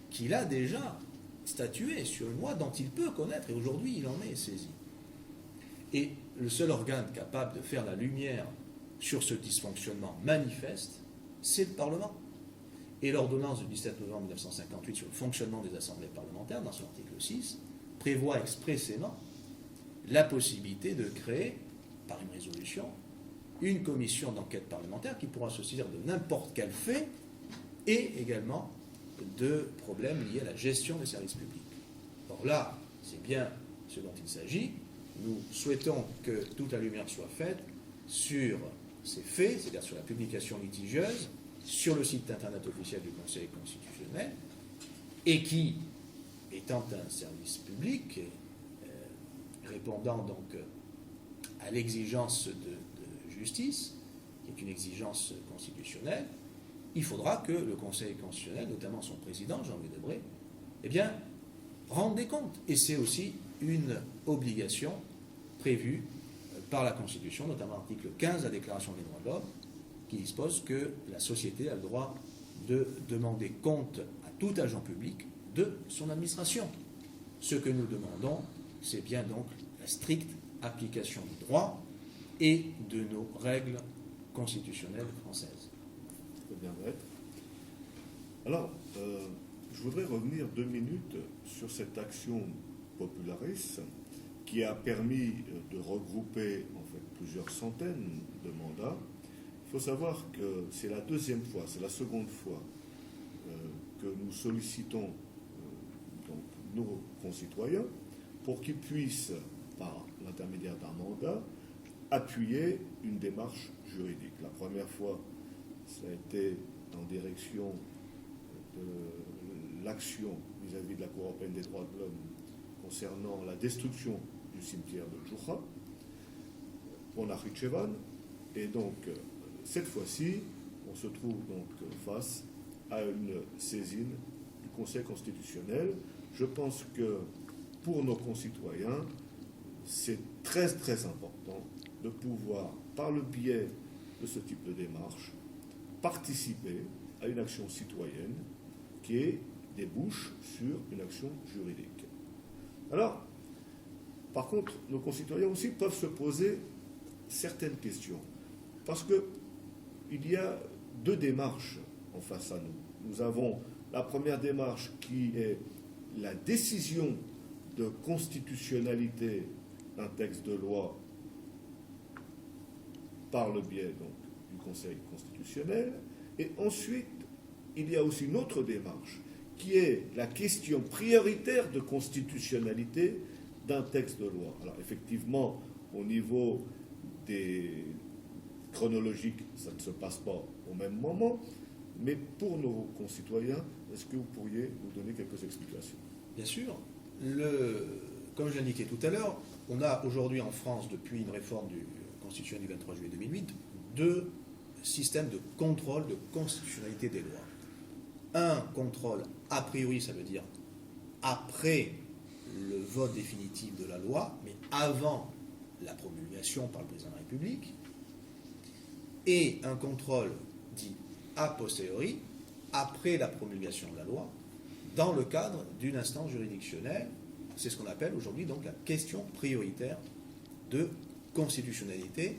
qu'il a déjà statué sur une loi dont il peut connaître, et aujourd'hui il en est saisi. Et le seul organe capable de faire la lumière sur ce dysfonctionnement manifeste, c'est le Parlement. Et l'ordonnance du 17 novembre 1958 sur le fonctionnement des assemblées parlementaires, dans son article 6, prévoit expressément la possibilité de créer, par une résolution, une commission d'enquête parlementaire qui pourra se saisir de n'importe quel fait et également de problèmes liés à la gestion des services publics. Or là, c'est bien ce dont il s'agit. Nous souhaitons que toute la lumière soit faite sur ces faits, c'est-à-dire sur la publication litigieuse, sur le site internet officiel du Conseil constitutionnel, et qui, étant un service public, répondant donc à l'exigence de justice, qui est une exigence constitutionnelle, il faudra que le Conseil constitutionnel, notamment son président, Jean-Louis Debré, eh bien, rende des comptes. Et c'est aussi une obligation prévue par la Constitution, notamment l'article 15 de la Déclaration des droits de l'homme, qui dispose que la société a le droit de demander compte à tout agent public de son administration. Ce que nous demandons, c'est bien donc la stricte application du droit et de nos règles constitutionnelles françaises. Très bien, maître. Alors, je voudrais revenir 2 minutes sur cette action Popularis qui a permis de regrouper en fait plusieurs centaines de mandats. Il faut savoir que c'est la deuxième fois, c'est la seconde fois que nous sollicitons donc nos concitoyens pour qu'ils puissent, par l'intermédiaire d'un mandat, appuyer une démarche juridique. La première fois, ça a été en direction de l'action vis-à-vis de la Cour européenne des droits de l'homme concernant la destruction du cimetière de Jucha, en Nakhitchevan. Et donc, cette fois-ci, on se trouve donc face à une saisine du Conseil constitutionnel. Je pense que pour nos concitoyens, c'est très très important de pouvoir, par le biais de ce type de démarche, participer à une action citoyenne qui débouche sur une action juridique. Alors, par contre, nos concitoyens aussi peuvent se poser certaines questions, parce qu'il y a 2 démarches en face à nous. Nous avons la première démarche qui est la décision de constitutionnalité d'un texte de loi par le biais donc, du Conseil constitutionnel. Et ensuite, il y a aussi une autre démarche qui est la question prioritaire de constitutionnalité d'un texte de loi. Alors effectivement, au niveau des chronologiques, ça ne se passe pas au même moment, mais pour nos concitoyens, est-ce que vous pourriez nous donner quelques explications? Bien sûr. Comme je l'indiquais tout à l'heure, on a aujourd'hui en France, depuis une réforme constitutionnelle du 23 juillet 2008, 2 systèmes de contrôle de constitutionnalité des lois. Un contrôle a priori, ça veut dire après le vote définitif de la loi, mais avant la promulgation par le président de la République, et un contrôle dit a posteriori, après la promulgation de la loi, dans le cadre d'une instance juridictionnelle. C'est ce qu'on appelle aujourd'hui donc la question prioritaire de constitutionnalité,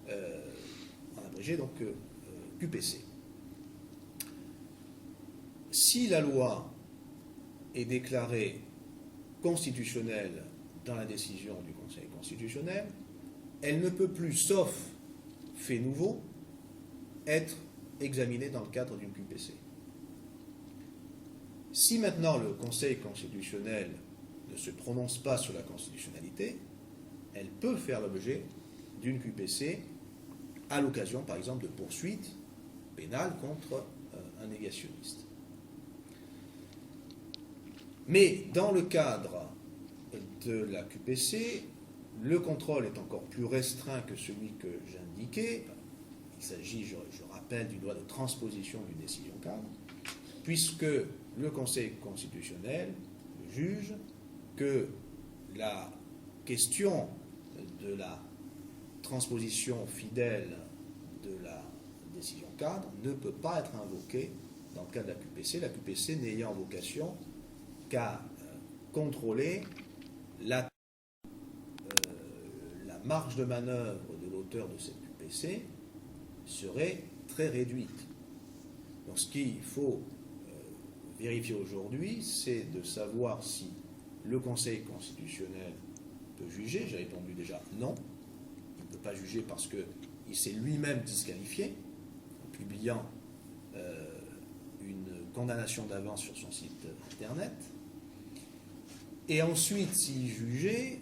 en abrégé donc QPC. Si la loi est déclarée constitutionnelle dans la décision du Conseil constitutionnel, elle ne peut plus, sauf fait nouveau, être examinée dans le cadre d'une QPC. Si maintenant le Conseil constitutionnel ne se prononce pas sur la constitutionnalité, elle peut faire l'objet d'une QPC à l'occasion, par exemple, de poursuites pénales contre un négationniste. Mais dans le cadre de la QPC, le contrôle est encore plus restreint que celui que j'indiquais. Il s'agit, je rappelle, d'une loi de transposition d'une décision cadre, puisque le Conseil constitutionnel juge que la question de la transposition fidèle de la décision cadre ne peut pas être invoquée dans le cadre de la QPC n'ayant vocation qu'à contrôler la marge de manœuvre de l'auteur de cette QPC serait très réduite. Donc ce qu'il faut vérifier aujourd'hui, c'est de savoir si le Conseil constitutionnel peut juger. J'ai répondu déjà non. Il ne peut pas juger parce qu'il s'est lui-même disqualifié en publiant une condamnation d'avance sur son site internet. Et ensuite, s'il jugeait,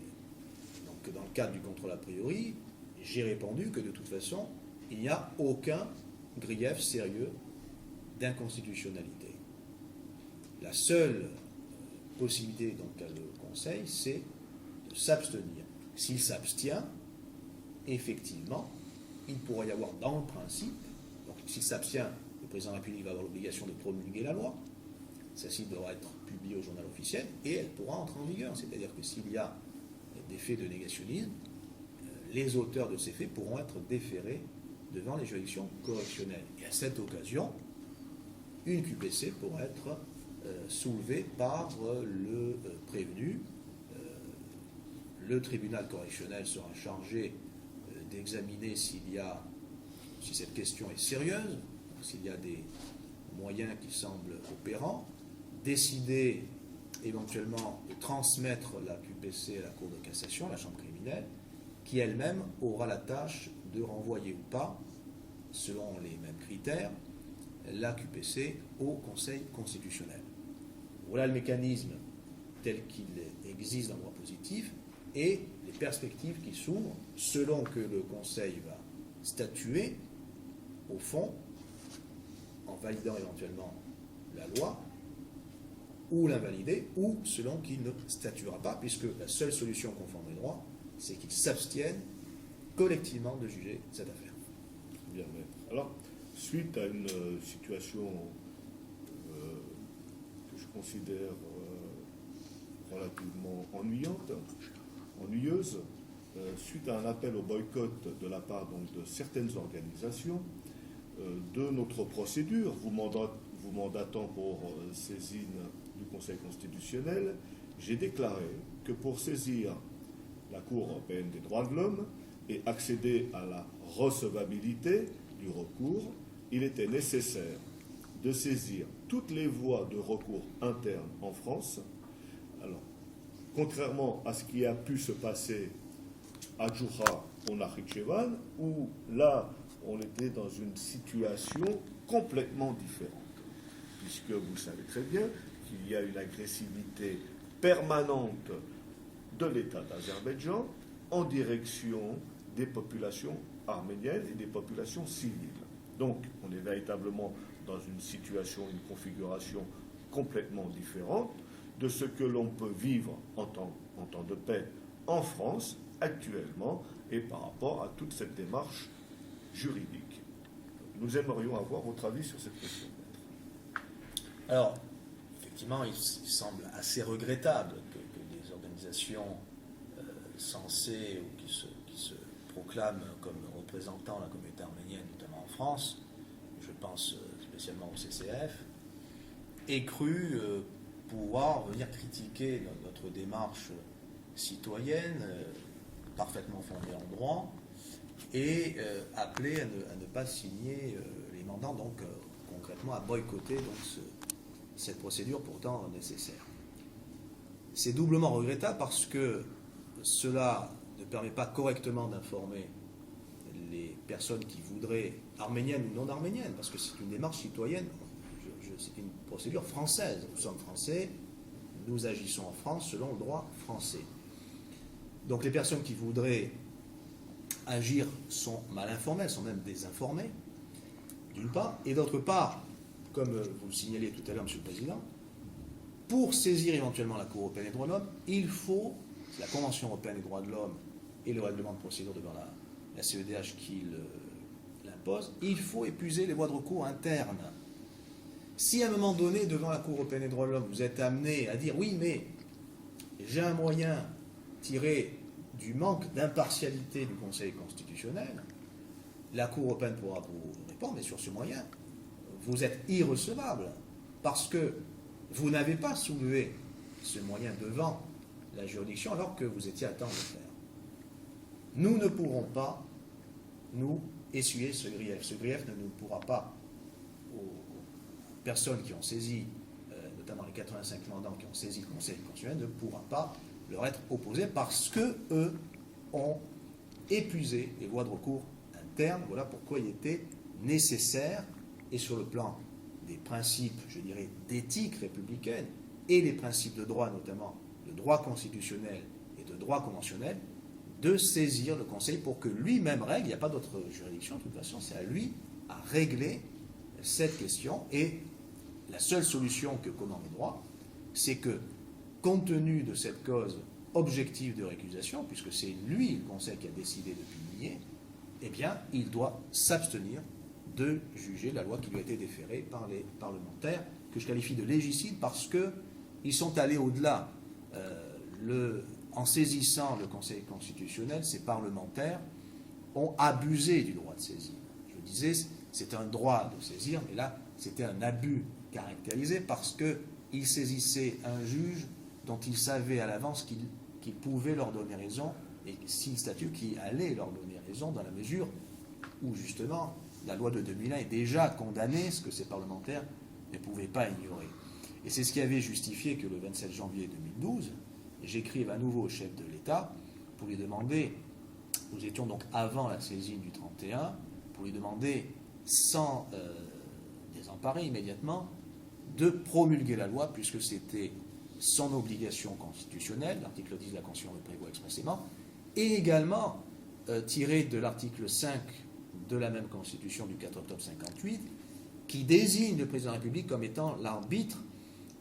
donc dans le cadre du contrôle a priori, j'ai répondu que de toute façon, il n'y a aucun grief sérieux d'inconstitutionnalité. La seule possibilité dont a le Conseil, c'est de s'abstenir. S'il s'abstient, effectivement, il pourrait y avoir dans le principe, donc s'il s'abstient, le président de la République va avoir l'obligation de promulguer la loi, celle-ci devra être publiée au journal officiel et elle pourra entrer en vigueur. C'est-à-dire que s'il y a des faits de négationnisme, les auteurs de ces faits pourront être déférés devant les juridictions correctionnelles. Et à cette occasion, une QPC pourra être soulevée par le prévenu. Le tribunal correctionnel sera chargé d'examiner si cette question est sérieuse, s'il y a des moyens qui semblent opérants, décider éventuellement de transmettre la QPC à la Cour de cassation, la chambre criminelle, qui elle-même aura la tâche de renvoyer ou pas, selon les mêmes critères, la QPC au Conseil constitutionnel. Voilà le mécanisme tel qu'il existe dans le droit positif et les perspectives qui s'ouvrent selon que le Conseil va statuer au fond en validant éventuellement la loi ou l'invalider, ou selon qu'il ne statuera pas, puisque la seule solution conforme au droit, c'est qu'ils s'abstiennent collectivement de juger cette affaire. Bien, maître. Alors, suite à une situation que je considère relativement ennuyeuse, suite à un appel au boycott de la part donc, de certaines organisations, de notre procédure, vous mandatant pour saisine du Conseil constitutionnel, j'ai déclaré que pour saisir la Cour européenne des droits de l'homme et accéder à la recevabilité du recours, il était nécessaire de saisir toutes les voies de recours internes en France. Alors, contrairement à ce qui a pu se passer à Djoura, au Nakhitchevan, où là, on était dans une situation complètement différente, puisque vous savez très bien qu'il y a une agressivité permanente de l'État d'Azerbaïdjan en direction des populations arméniennes et des populations civiles. Donc, on est véritablement dans une situation, une configuration complètement différente de ce que l'on peut vivre en temps de paix en France actuellement et par rapport à toute cette démarche juridique. Nous aimerions avoir votre avis sur cette question. Alors, effectivement, il semble assez regrettable que des organisations censées ou qui se proclament comme représentant la communauté arménienne, notamment en France, je pense spécialement au CCF, aient cru pouvoir venir critiquer notre démarche citoyenne, parfaitement fondée en droit, et appeler à ne pas signer les mandats, donc concrètement à boycotter donc, cette procédure pourtant nécessaire. C'est doublement regrettable parce que cela ne permet pas correctement d'informer les personnes qui voudraient, arméniennes ou non arméniennes, parce que c'est une démarche citoyenne, c'est une procédure française. Nous sommes français, nous agissons en France selon le droit français. Donc les personnes qui voudraient agir sont mal informées, elles sont même désinformées, d'une part, et d'autre part, comme vous le signaliez tout à l'heure, Monsieur le Président, pour saisir éventuellement la Cour européenne des droits de l'homme, il faut, c'est la Convention européenne des droits de l'homme et le règlement de procédure devant la CEDH qui l'impose, il faut épuiser les voies de recours internes. Si à un moment donné, devant la Cour européenne des droits de l'homme, vous êtes amené à dire « oui, mais j'ai un moyen tiré du manque d'impartialité du Conseil constitutionnel », la Cour européenne pourra vous répondre, mais sur ce moyen, vous êtes irrecevable, parce que vous n'avez pas soulevé ce moyen devant la juridiction alors que vous étiez à temps de le faire. Nous ne pourrons pas, nous, essuyer ce grief. Ce grief ne nous pourra pas, aux personnes qui ont saisi, notamment les 85 mandants qui ont saisi le Conseil constitutionnel, ne pourra pas leur être opposé parce qu'eux ont épuisé les voies de recours internes. Voilà pourquoi il était nécessaire, et sur le plan des principes, je dirais, d'éthique républicaine et les principes de droit, notamment de droit constitutionnel et de droit conventionnel, de saisir le Conseil pour que lui-même règle. Il n'y a pas d'autre juridiction, de toute façon, c'est à lui à régler cette question. Et la seule solution que commande le droit, c'est que, compte tenu de cette cause objective de récusation, puisque c'est lui, le Conseil, qui a décidé de publier, eh bien, il doit s'abstenir de juger la loi qui lui a été déférée par les parlementaires, que je qualifie de légicide parce qu'ils sont allés au-delà. En saisissant le Conseil constitutionnel, ces parlementaires ont abusé du droit de saisir. Je disais, c'est un droit de saisir, mais là, c'était un abus caractérisé parce qu'ils saisissaient un juge dont ils savaient à l'avance qu'il pouvait leur donner raison, et s'il statue qu'il allait leur donner raison dans la mesure où, justement, la loi de 2001 est déjà condamnée, ce que ces parlementaires ne pouvaient pas ignorer. Et c'est ce qui avait justifié que le 27 janvier 2012, j'écrive à nouveau au chef de l'État pour lui demander, nous étions donc avant la saisine du 31, pour lui demander, sans désemparer immédiatement, de promulguer la loi, puisque c'était son obligation constitutionnelle, l'article 10 de la Constitution le prévoit expressément, et également tiré de l'article 5 de la même Constitution du 4 octobre 58, qui désigne le président de la République comme étant l'arbitre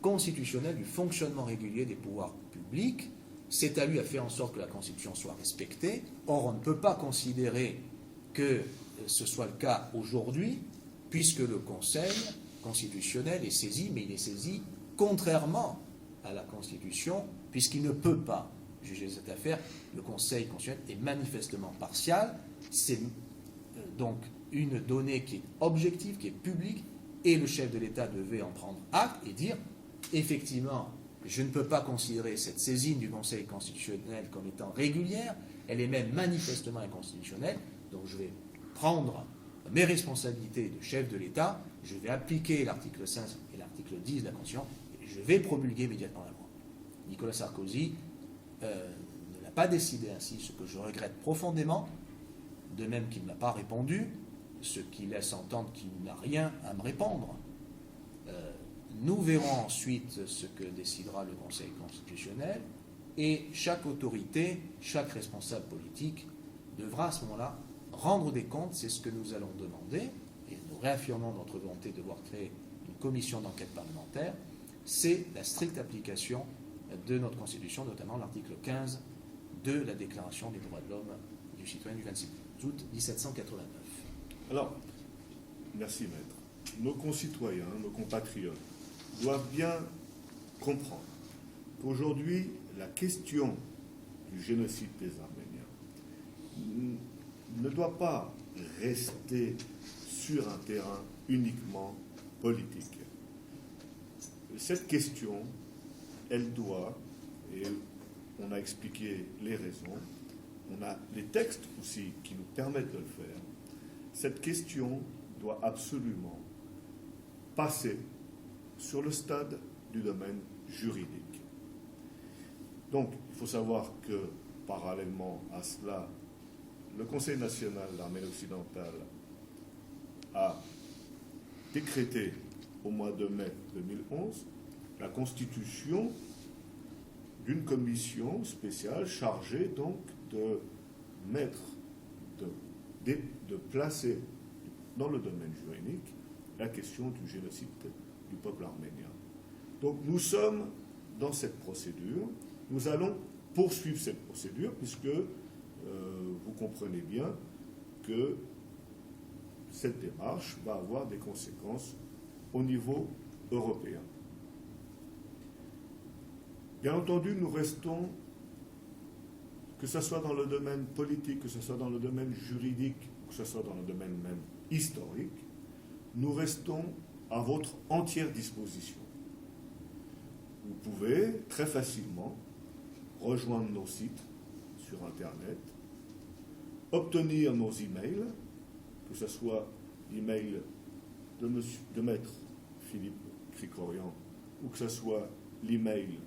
constitutionnel du fonctionnement régulier des pouvoirs publics. C'est à lui à faire en sorte que la Constitution soit respectée. Or, on ne peut pas considérer que ce soit le cas aujourd'hui, puisque le Conseil constitutionnel est saisi, mais il est saisi contrairement à la Constitution, puisqu'il ne peut pas juger cette affaire. Le Conseil constitutionnel est manifestement partial. C'est donc une donnée qui est objective, qui est publique, et le chef de l'État devait en prendre acte et dire, effectivement, je ne peux pas considérer cette saisine du Conseil constitutionnel comme étant régulière, elle est même manifestement inconstitutionnelle, donc je vais prendre mes responsabilités de chef de l'État, je vais appliquer l'article 5 et l'article 10 de la Constitution, et je vais promulguer immédiatement la loi. Nicolas Sarkozy ne l'a pas décidé ainsi, ce que je regrette profondément, de même qu'il ne m'a pas répondu, ce qui laisse entendre qu'il n'a rien à me répondre. Nous verrons ensuite ce que décidera le Conseil constitutionnel, et chaque autorité, chaque responsable politique devra à ce moment-là rendre des comptes. C'est ce que nous allons demander, et nous réaffirmons notre volonté de voir créer une commission d'enquête parlementaire. C'est la stricte application de notre Constitution, notamment l'article 15 de la Déclaration des droits de l'homme et du citoyen du 26 août 1789. Alors, merci maître. Nos concitoyens, nos compatriotes doivent bien comprendre qu'aujourd'hui, la question du génocide des Arméniens ne doit pas rester sur un terrain uniquement politique. Cette question, elle doit, et on a expliqué les raisons, on a les textes aussi qui nous permettent de le faire, cette question doit absolument passer sur le stade du domaine juridique. Donc, il faut savoir que, parallèlement à cela, le Conseil national d'Arménie occidentale a décrété au mois de mai 2011 la constitution d'une commission spéciale chargée donc de mettre, de placer dans le domaine juridique la question du génocide du peuple arménien. Donc nous sommes dans cette procédure, nous allons poursuivre cette procédure puisque vous comprenez bien que cette démarche va avoir des conséquences au niveau européen. Bien entendu, nous restons, que ce soit dans le domaine politique, que ce soit dans le domaine juridique, que ce soit dans le domaine même historique, nous restons à votre entière disposition. Vous pouvez très facilement rejoindre nos sites sur Internet, obtenir nos emails, que ce soit l'email de maître Philippe Krikorian ou que ce soit l'email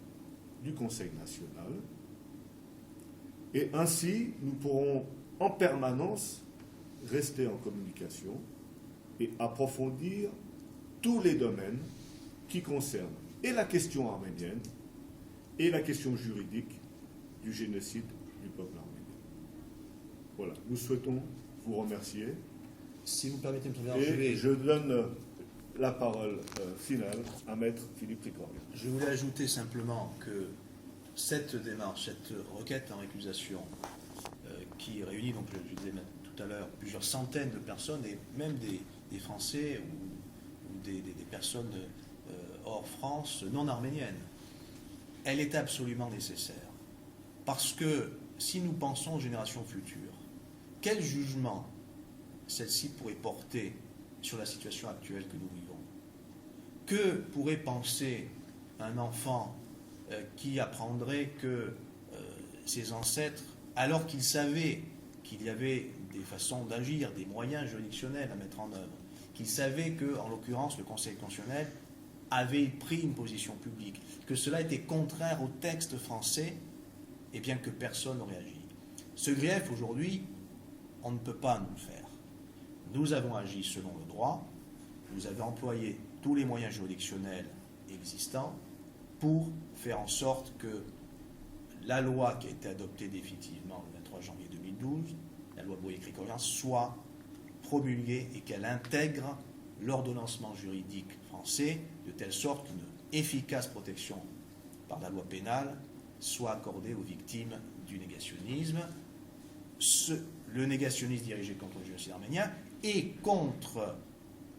du Conseil national. Et ainsi, nous pourrons en permanence rester en communication et approfondir tous les domaines qui concernent et la question arménienne et la question juridique du génocide du peuple arménien. Voilà, nous souhaitons vous remercier. Si vous permettez, M. le Président, Et je donne la parole finale à Maître Philippe Tricorian. Je voulais ajouter simplement que cette démarche, cette requête en récusation, qui réunit, donc je disais tout à l'heure, plusieurs centaines de personnes, et même des Français ou des personnes hors France, non arméniennes, elle est absolument nécessaire. Parce que si nous pensons aux générations futures, quel jugement celle-ci pourrait porter sur la situation actuelle que nous vivons? Que pourrait penser un enfant qui apprendrait que ses ancêtres, alors qu'ils savaient qu'il y avait des façons d'agir, des moyens juridictionnels à mettre en œuvre, qu'ils savaient que, en l'occurrence, le Conseil constitutionnel avait pris une position publique, que cela était contraire au texte français, et bien que personne n'aurait agi. Ce grief, aujourd'hui, on ne peut pas nous le faire. Nous avons agi selon le droit, nous avons employé tous les moyens juridictionnels existants pour faire en sorte que la loi qui a été adoptée définitivement le 23 janvier 2012, la loi Boyer-Cricorian, soit promulguée et qu'elle intègre l'ordonnancement juridique français de telle sorte qu'une efficace protection par la loi pénale soit accordée aux victimes du négationnisme, le négationnisme dirigé contre le génocide arménien et contre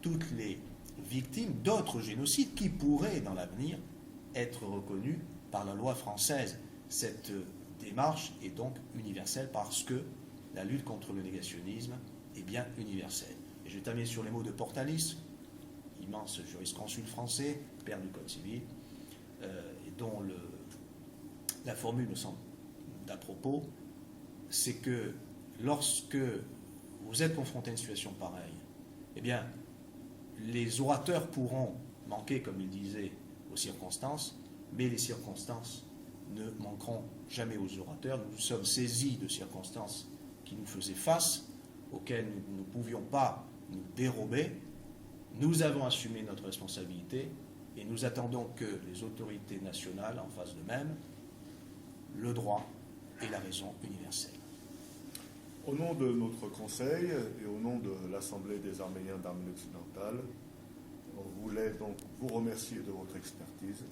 toutes les victimes d'autres génocides qui pourraient, dans l'avenir, être reconnus par la loi française. Cette démarche est donc universelle parce que la lutte contre le négationnisme est bien universelle. Et je vais terminer sur les mots de Portalis, immense jurisconsulte français, père du Code civil, et dont la formule me semble d'à propos, c'est que lorsque vous êtes confronté à une situation pareille, eh bien, les orateurs pourront manquer, comme il disait, aux circonstances, mais les circonstances ne manqueront jamais aux orateurs. Nous nous sommes saisis de circonstances qui nous faisaient face, auxquelles nous ne pouvions pas nous dérober. Nous avons assumé notre responsabilité et nous attendons que les autorités nationales en fassent de même. Le droit et la raison universelle. Au nom de notre Conseil et au nom de l'Assemblée des Arméniens d'Arménie occidentale, on voulait donc vous remercier de votre expertise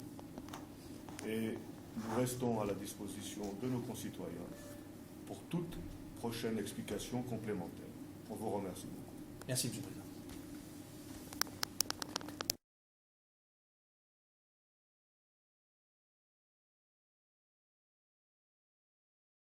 et nous restons à la disposition de nos concitoyens pour toute prochaine explication complémentaire. On vous remercie beaucoup. Merci, M. le Président.